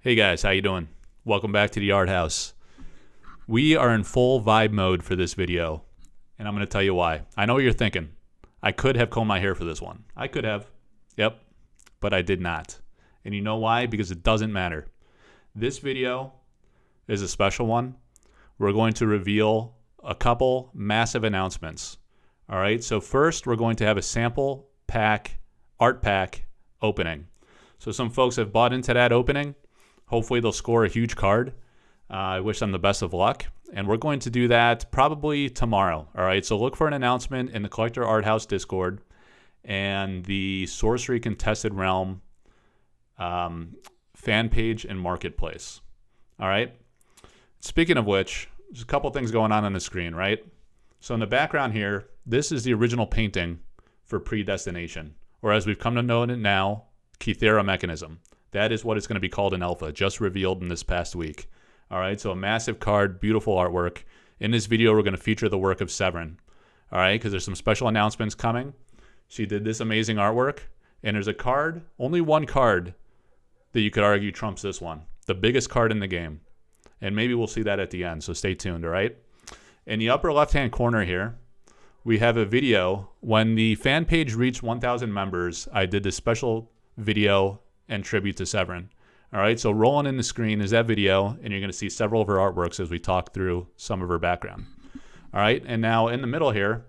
Hey guys, how you doing? Welcome back to the Art House. We are in full vibe mode for this video, and I'm going to tell you why. I know what you're thinking. I could have combed my hair for this one. I could have. Yep. But I did not. And you know why? Because it doesn't matter. This video is a special one. We're going to reveal a couple massive announcements. All right, so first we're going to have a sample pack, art pack opening. So some folks have bought into that opening. Hopefully they'll score a huge card. I wish them the best of luck. And we're going to do that probably tomorrow. All right, so look for an announcement in the Collector Art House Discord and the Sorcery Contested Realm fan page and marketplace. All right. Speaking of which, there's a couple things going on the screen, right? So in the background here, this is the original painting for Predestination, or as we've come to know it now, Kythera Mechanism. That is what it's going to be called in Alpha, just revealed in this past week. All right, so a massive card, beautiful artwork. In this video, we're going to feature the work of Severine. All right, because there's some special announcements coming. She did this amazing artwork, and there's a card, only one card, that you could argue trumps this one. The biggest card in the game. And maybe we'll see that at the end, so stay tuned, all right? In the upper left-hand corner here, we have a video. When the fan page reached 1,000 members, I did this special video and tribute to Severine. All right, so rolling in the screen is that video, and you're going to see several of her artworks as we talk through some of her background. All right, and now in the middle here,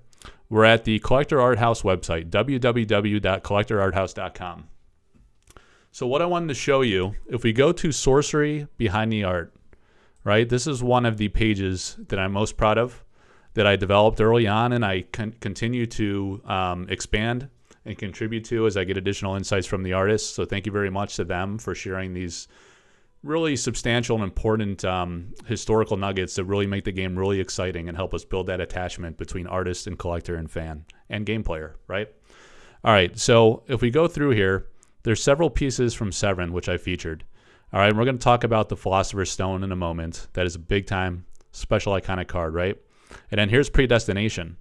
we're at the Collector Art House website, www.collectorarthouse.com. So what I wanted to show you, if we go to Sorcery Behind the Art, right, this is one of the pages that I'm most proud of, that I developed early on, and I continue to expand and contribute to as I get additional insights from the artists. So thank you very much to them for sharing these really substantial and important historical nuggets that really make the game really exciting and help us build that attachment between artist and collector and fan and game player, right? All right, so if we go through here, there's several pieces from Severine which I featured. All right, and we're going to talk about the Philosopher's Stone in a moment. That is a big-time, special, iconic card, right? And then here's Predestination.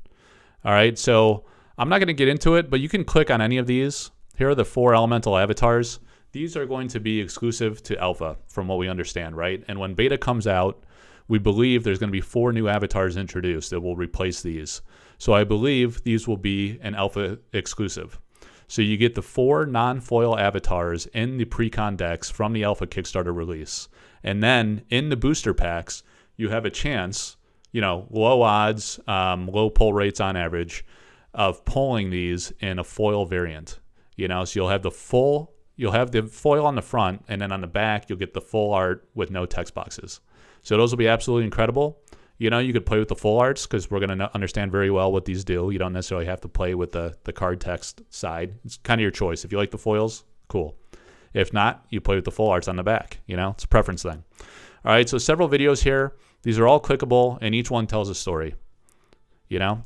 All right, so I'm not going to get into it, but you can click on any of these. Here are the 4 elemental avatars. These are going to be exclusive to Alpha, from what we understand, right? And when Beta comes out, we believe there's going to be 4 new avatars introduced that will replace these. So I believe these will be an Alpha exclusive. So you get the 4 non-foil avatars in the pre-con decks from the Alpha Kickstarter release. And then in the booster packs, you have a chance, low odds, low pull rates on average, of pulling these in a foil variant. So you'll have the foil on the front, and then on the back, you'll get the full art with no text boxes. So those will be absolutely incredible. You could play with the full arts because we're going to understand very well what these do. You don't necessarily have to play with the card text side. It's kind of your choice. If you like the foils, cool. If not, you play with the full arts on the back. It's a preference thing. All right, so several videos here. These are all clickable, and each one tells a story.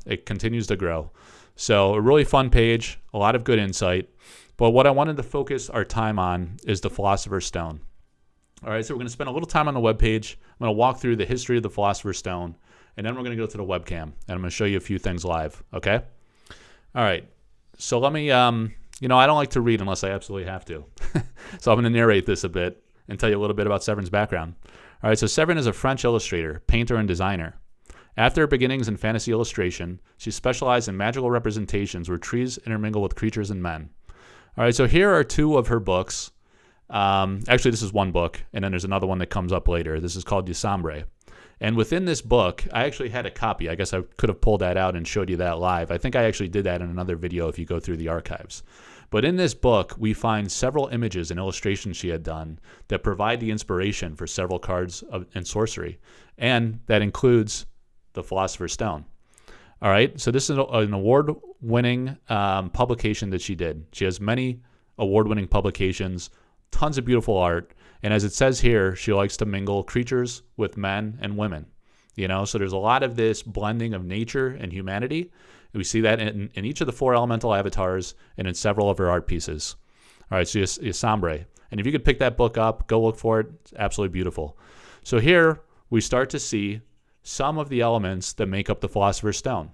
It continues to grow. So a really fun page, a lot of good insight. But what I wanted to focus our time on is the Philosopher's Stone. All right, so we're going to spend a little time on the webpage. I'm going to walk through the history of the Philosopher's Stone, and then we're going to go to the webcam, and I'm going to show you a few things live, okay? All right, so let me, I don't like to read unless I absolutely have to. So I'm going to narrate this a bit and tell you a little bit about Severine's background. All right, so Severine is a French illustrator, painter, and designer. After her beginnings in fantasy illustration, she specialized in magical representations where trees intermingle with creatures and men. All right, so here are 2 of her books. Actually, this is one book, and then there's another one that comes up later. This is called Sombre. And within this book, I actually had a copy. I guess I could have pulled that out and showed you that live. I think I actually did that in another video if you go through the archives. But in this book, we find several images and illustrations she had done that provide the inspiration for several cards in Sorcery. And that includes the Philosopher's Stone. All right, so this is an award-winning publication that she did. She has many award-winning publications, tons of beautiful art, and as it says here, she likes to mingle creatures with men and women. So there's a lot of this blending of nature and humanity. And we see that in each of the 4 elemental avatars and in several of her art pieces. All right, so Sombre. And if you could pick that book up, go look for it. It's absolutely beautiful. So here we start to see some of the elements that make up the Philosopher's Stone,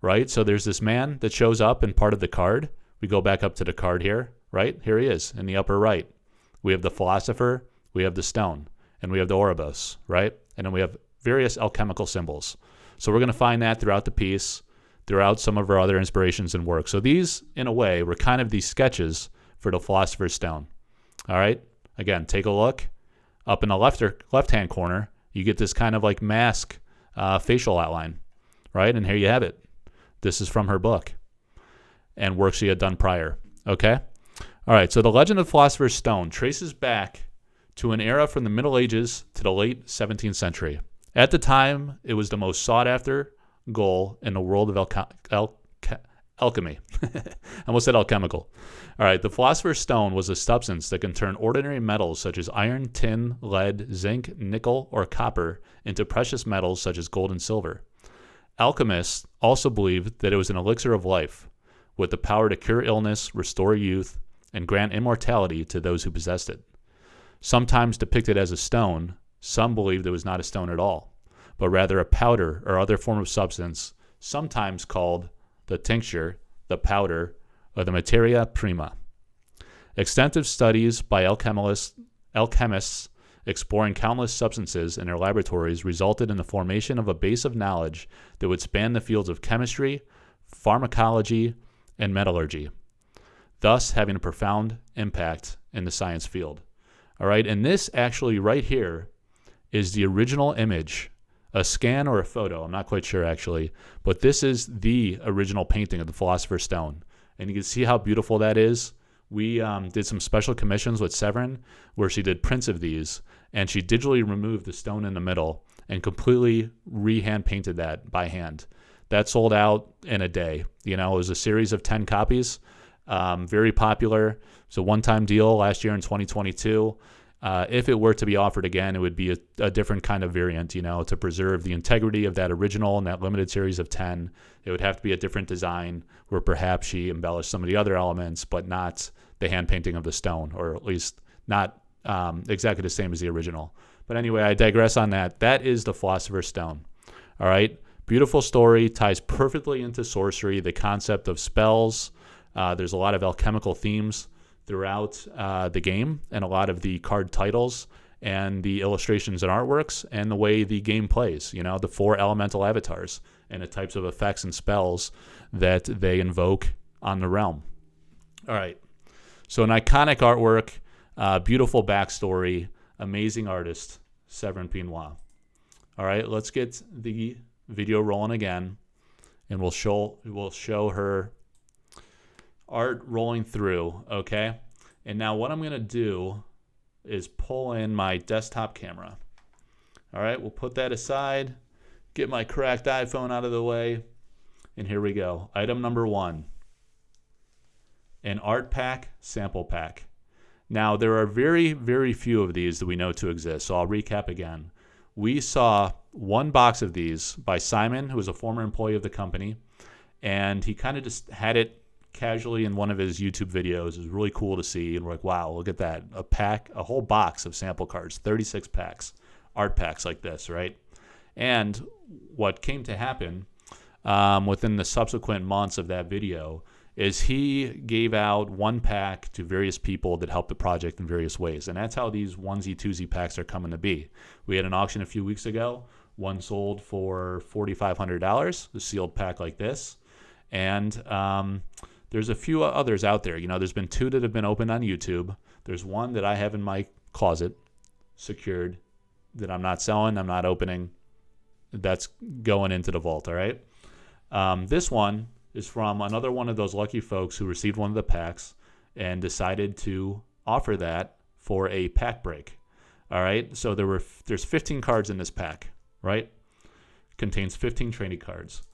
right? So there's this man that shows up in part of the card. We go back up to the card here, right? Here he is in the upper right. We have the Philosopher. we have the stone, and we have the Ouroboros, right? And then we have various alchemical symbols. So we're going to find that throughout the piece, throughout some of our other inspirations and work. So these, in a way, were kind of these sketches for the Philosopher's Stone. All right? Again, take a look. Up in the left-hand corner, you get this kind of like mask facial outline, right? And here you have it. This is from her book and work she had done prior. Okay? All right, so the legend of the Philosopher's Stone traces back to an era from the Middle Ages to the late 17th century. At the time, it was the most sought-after goal in the world of alchemy. I almost said alchemical. All right, the Philosopher's Stone was a substance that can turn ordinary metals such as iron, tin, lead, zinc, nickel, or copper into precious metals such as gold and silver. Alchemists also believed that it was an elixir of life, with the power to cure illness, restore youth, and grant immortality to those who possessed it. Sometimes depicted as a stone, some believed it was not a stone at all, but rather a powder or other form of substance, sometimes called the tincture, the powder, or the materia prima. Extensive studies by alchemists exploring countless substances in their laboratories resulted in the formation of a base of knowledge that would span the fields of chemistry, pharmacology, and metallurgy, thus having a profound impact in the science field. All right, and this actually right here is the original image, a scan or a photo, I'm not quite sure actually, but this is the original painting of the Philosopher's Stone. And you can see how beautiful that is. We did some special commissions with Severine where she did prints of these, and she digitally removed the stone in the middle and completely re-hand painted that by hand. That sold out in a day. You know, it was a series of 10 copies, very popular. It's a one-time deal last year in 2022. If it were to be offered again, it would be a different kind of variant, you know, to preserve the integrity of that original and that limited series of 10. It would have to be a different design where perhaps she embellished some of the other elements, but not the hand painting of the stone, or at least not exactly the same as the original. But anyway, I digress on that. That is the Philosopher's Stone. All right. Beautiful story, ties perfectly into sorcery, the concept of spells. There's a lot of alchemical themes throughout the game, and a lot of the card titles and the illustrations and artworks and the way the game plays, you know, the 4 elemental avatars and the types of effects and spells that they invoke on the realm. All right. So an iconic artwork, beautiful backstory, amazing artist, Severine Pineaux. All right, let's get the video rolling again, and we'll show her art rolling through, okay? And now what I'm going to do is pull in my desktop camera. All right, we'll put that aside, get my cracked iPhone out of the way, and here we go. Item number 1, an art pack sample pack. Now, there are very, very few of these that we know to exist, so I'll recap again. We saw one box of these by Simon, who was a former employee of the company, and he kind of just had it casually in one of his YouTube videos. It was really cool to see, and we're like, wow, look at that. A whole box of sample cards, 36 packs, art packs like this, right? And what came to happen within the subsequent months of that video is he gave out one pack to various people that helped the project in various ways. And that's how these onesie-twosie packs are coming to be. We had an auction a few weeks ago. One sold for $4,500, a sealed pack like this. And there's a few others out there. You know, there's been 2 that have been opened on YouTube. There's one that I have in my closet, secured, that I'm not selling, I'm not opening. That's going into the vault, all right? This one is from another one of those lucky folks who received one of the packs and decided to offer that for a pack break. All right, so there's 15 cards in this pack, right? Contains 15 trading cards.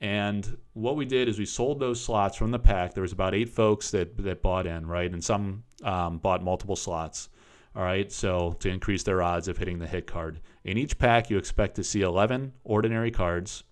And what we did is we sold those slots from the pack. There was about 8 folks that bought in, right? And some bought multiple slots, all right? So to increase their odds of hitting the hit card. In each pack, you expect to see 11 ordinary cards,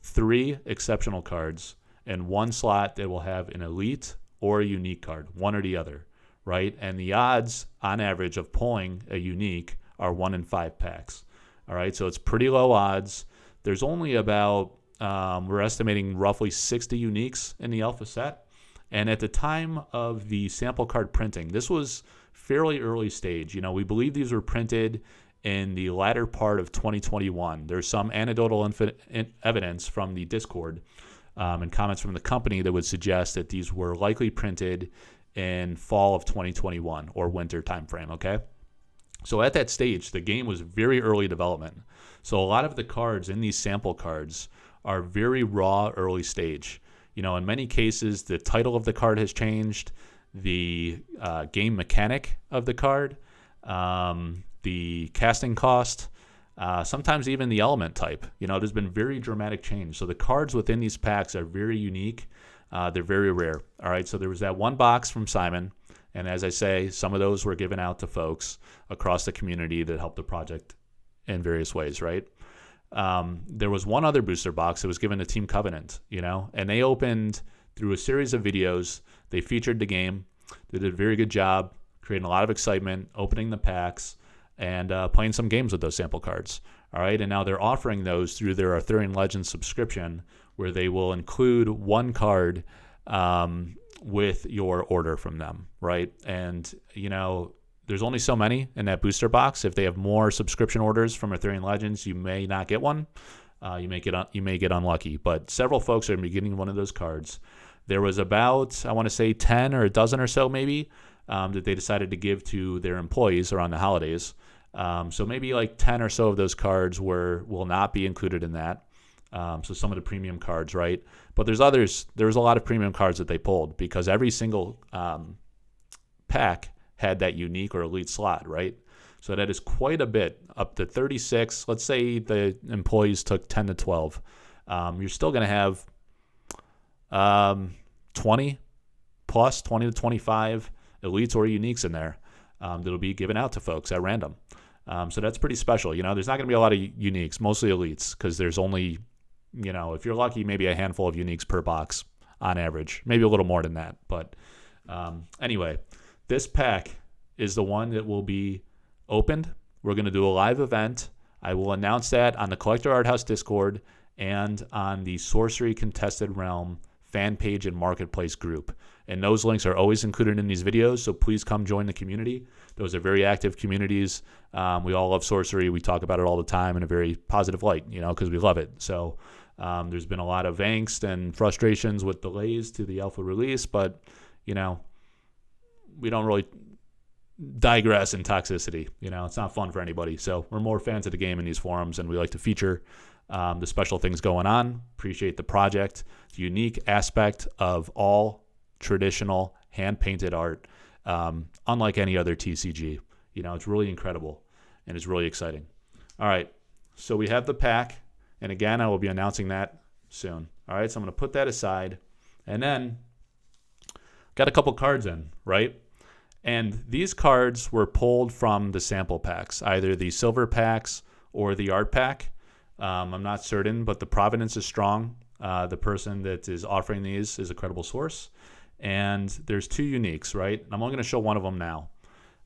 3 exceptional cards, and 1 slot that will have an elite or a unique card, one or the other, right? And the odds on average of pulling a unique are 1 in 5 packs, all right? So it's pretty low odds. There's only about, we're estimating roughly 60 uniques in the alpha set. And at the time of the sample card printing, this was fairly early stage. You know, we believe these were printed in the latter part of 2021. There's some anecdotal evidence from the Discord and comments from the company that would suggest that these were likely printed in fall of 2021 or winter timeframe, okay? So at that stage, the game was very early development. So a lot of the cards in these sample cards are very raw early stage. You know, in many cases, the title of the card has changed, the game mechanic of the card, the casting cost, sometimes even the element type. You know, there's been very dramatic change. So the cards within these packs are very unique. They're very rare. All right, so there was that one box from Simon. And as I say, some of those were given out to folks across the community that helped the project in various ways, right? There was one other booster box that was given to Team Covenant, you know, and they opened through a series of videos. They featured the game. They did a very good job creating a lot of excitement, opening the packs, and playing some games with those sample cards. All right, and now they're offering those through their Arthurian Legends subscription, where they will include one card with your order from them, right? And, you know, there's only so many in that booster box. If they have more subscription orders from Arthurian Legends, you may not get one. You may get unlucky. But several folks are going to be getting one of those cards. There was about, I want to say, 10 or a dozen or so maybe that they decided to give to their employees around the holidays. So maybe like 10 or so of those cards will not be included in that. So some of the premium cards, right? But there's a lot of premium cards that they pulled because every single pack had that unique or elite slot, right? So that is quite a bit, up to 36. Let's say the employees took 10 to 12. You're still going to have 20 to 25 elites or uniques in there that'll be given out to folks at random. So that's pretty special. You know, there's not going to be a lot of uniques, mostly elites, because there's only, you know, if you're lucky, maybe a handful of uniques per box on average, maybe a little more than that. But anyway, this pack is the one that will be opened. We're going to do a live event. I will announce that on the Collector Art House Discord and on the Sorcery Contested Realm fan page and marketplace group. And those links are always included in these videos, so please come join the community. Those are very active communities. We all love Sorcery. We talk about it all the time in a very positive light, you know, because we love it. So there's been a lot of angst and frustrations with delays to the alpha release, but, you know, we don't really digress in toxicity. You know, it's not fun for anybody. So we're more fans of the game in these forums, and we like to feature the special things going on. Appreciate the project, the unique aspect of all traditional hand-painted art, unlike any other TCG. You know, it's really incredible, and it's really exciting. All right, so we have the pack, and again, I will be announcing that soon. All right, so I'm going to put that aside, and then got a couple cards in, right? And these cards were pulled from the sample packs, either the silver packs or the art pack. I'm not certain, but the provenance is strong. The person that is offering these is a credible source. And there's two uniques, right? I'm only going to show one of them now.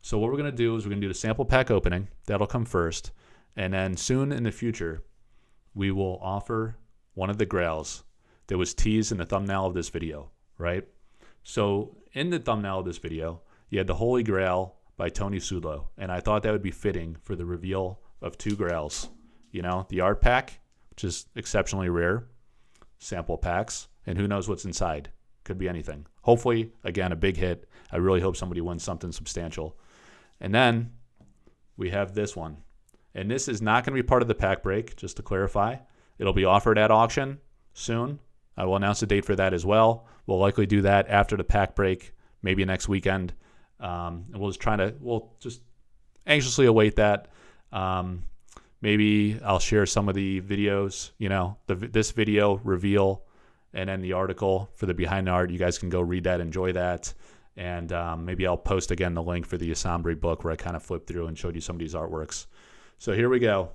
So what we're going to do is we're going to do the sample pack opening. That'll come first. And then soon in the future, we will offer one of the grails that was teased in the thumbnail of this video, right? So in the thumbnail of this video, you had the Holy Grail by Tony Sulo. And I thought that would be fitting for the reveal of two grails. You know, the art pack, which is exceptionally rare, sample packs, and who knows what's inside. Could be anything. Hopefully, again, a big hit. I really hope somebody wins something substantial. And then we have this one. And this is not going to be part of the pack break, just to clarify. It'll be offered at auction soon. I will announce a date for that as well. We'll likely do that after the pack break, maybe next weekend. And we'll just anxiously await that. Maybe I'll share some of the videos, you know, this video reveal, and then the article for the Behind the Art. You guys can go read that, enjoy that. And maybe I'll post again the link for the Asombre book where I kind of flipped through and showed you some of these artworks. So here we go.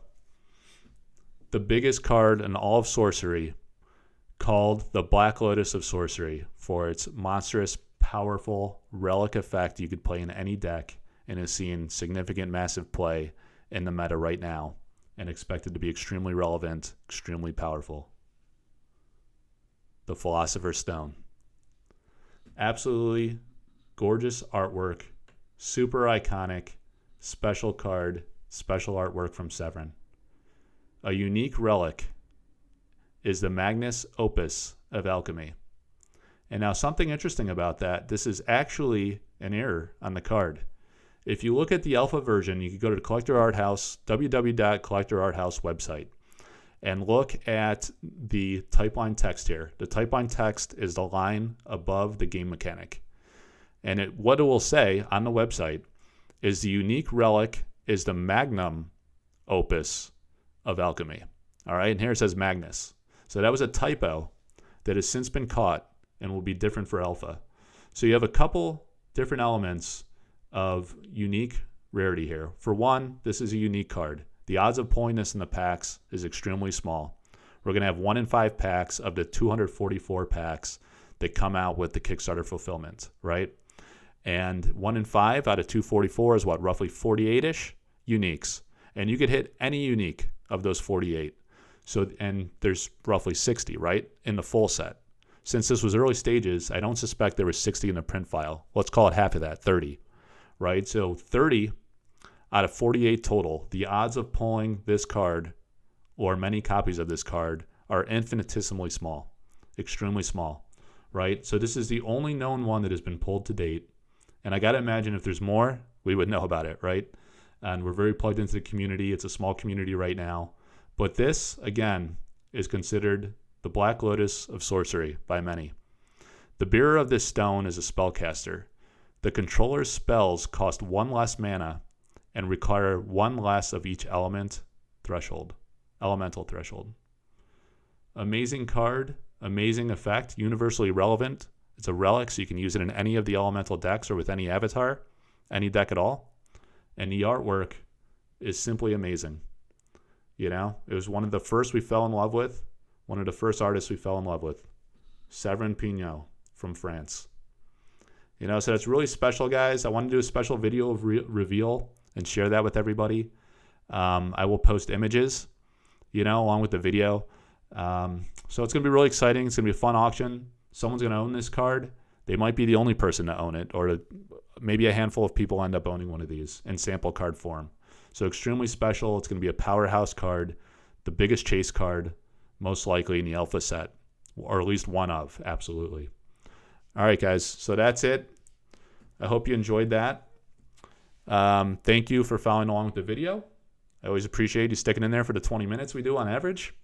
The biggest card in all of Sorcery, called the Black Lotus of Sorcery, for its monstrous, powerful relic effect you could play in any deck, and is seeing significant, massive play in the meta right now, and expected to be extremely relevant, extremely powerful. The Philosopher's Stone. Absolutely gorgeous artwork, super iconic, special card, special artwork from Severine. A unique relic is the magnus opus of alchemy. And now something interesting about that, this is actually an error on the card. If you look at the alpha version, you can go to the Collector Art House, www.collectorarthouse website, and look at the type line text here. The type line text is the line above the game mechanic. And what it will say on the website is the unique relic is the magnum opus of alchemy. All right, and here it says Magnus. So that was a typo that has since been caught and will be different for alpha. So you have a couple different elements of unique rarity here. For one, this is a unique card. The odds of pulling this in the packs is extremely small. We're going to have 1 in 5 packs of the 244 packs that come out with the Kickstarter fulfillment, right? And 1 in 5 out of 244 is what, roughly 48-ish uniques. And you could hit any unique of those 48. So, and there's roughly 60, right, in the full set. Since this was early stages, I don't suspect there was 60 in the print file. Let's call it half of that, 30, right? So 30 out of 48 total, the odds of pulling this card or many copies of this card are infinitesimally small, extremely small, right? So this is the only known one that has been pulled to date. And I got to imagine if there's more, we would know about it, right? And we're very plugged into the community. It's a small community right now. But this, again, is considered the Black Lotus of sorcery by many. The bearer of this stone is a spellcaster. The controller's spells cost 1 less mana and require 1 less of each elemental threshold. Amazing card, amazing effect, universally relevant. It's a relic, so you can use it in any of the elemental decks or with any avatar, any deck at all. And the artwork is simply amazing. You know, it was one of the first we fell in love with, one of the first artists we fell in love with, Severine Pineaux from France. You know, so that's really special, guys. I want to do a special video of reveal and share that with everybody. I will post images, you know, along with the video. So it's going to be really exciting. It's going to be a fun auction. Someone's going to own this card. They might be the only person to own it, or maybe a handful of people end up owning one of these in sample card form. So extremely special. It's going to be a powerhouse card, the biggest chase card, most likely in the alpha set, or at least one of, absolutely. All right, guys. So that's it. I hope you enjoyed that. Thank you for following along with the video. I always appreciate you sticking in there for the 20 minutes we do on average.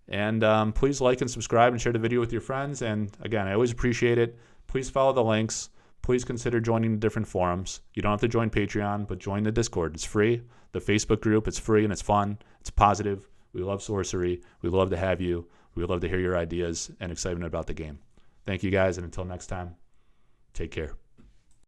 And please like and subscribe and share the video with your friends. And again, I always appreciate it. Please follow the links. Please consider joining the different forums. You don't have to join Patreon, but join the Discord. It's free. The Facebook group, it's free and it's fun. It's positive. We love sorcery. We love to have you. We love to hear your ideas and excitement about the game. Thank you, guys. And until next time, take care.